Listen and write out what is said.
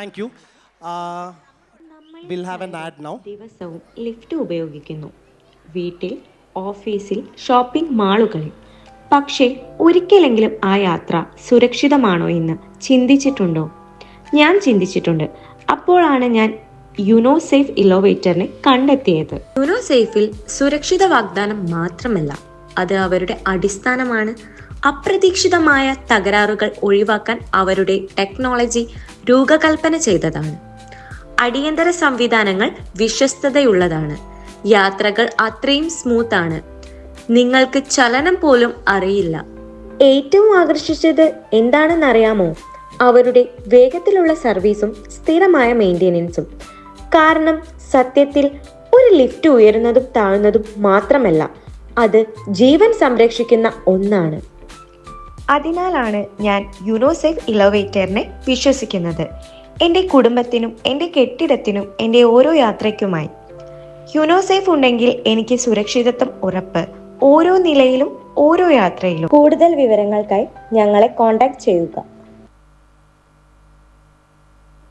Thank you. Will have an add now. ദിവസവും lift ഉപയോഗിക്കുന്നു, വീട്ടിൽ, ഓഫീസിൽ, ഷോപ്പിംഗ് മാളുകളിൽ. പക്ഷേ ഒരിക്കലെങ്കിലും ആ യാത്ര സുരക്ഷിതമാണോ എന്ന് ചിന്തിച്ചിട്ടുണ്ടോ? ഞാൻ ചിന്തിച്ചിട്ടുണ്ട്. അപ്പോഴാണ് ഞാൻ യുനോസേഫ് ഇന്നോവേറ്ററിനെ കണ്ടെത്തിയത്. യുനോസേഫിൽ സുരക്ഷിത വാഗ്ദാനം മാത്രമല്ല, അത് അവരുടെ അടിസ്ഥാനമാണ്. അപ്രതീക്ഷിതമായ തകരാറുകൾ ഒഴിവാക്കാൻ അവരുടെ ടെക്നോളജി രൂപകൽപ്പന ചെയ്തതാണ്. അടിയന്തര സംവിധാനങ്ങൾ വിശ്വസ്തതയുള്ളതാണ്. യാത്രകൾ അത്രയും സ്മൂത്ത് ആണ്, നിങ്ങൾക്ക് ചലനം പോലും അറിയില്ല. ഏറ്റവും ആകർഷിച്ചത് എന്താണെന്നറിയാമോ? അവരുടെ വേഗത്തിലുള്ള സർവീസും സ്ഥിരമായ മെയിൻ്റെനൻസും. കാരണം സത്യത്തിൽ ഒരു ലിഫ്റ്റ് ഉയരുന്നതും താഴുന്നതും മാത്രമല്ല, അത് ജീവൻ സംരക്ഷിക്കുന്ന ഒന്നാണ്. അതിനാലാണ് ഞാൻ യുനോസേഫ് ഇന്നോവേറ്ററിനെ വിശ്വസിക്കുന്നത്. എൻ്റെ കുടുംബത്തിനും എൻ്റെ കെട്ടിടത്തിനും എൻ്റെ ഓരോ യാത്രയ്ക്കുമായി. യുനോസേഫ് ഉണ്ടെങ്കിൽ എനിക്ക് സുരക്ഷിതത്വം ഉറപ്പ്, ഓരോ നിലയിലും ഓരോ യാത്രയിലും. കൂടുതൽ വിവരങ്ങൾക്കായി ഞങ്ങളെ കോൺടാക്ട് ചെയ്യുക.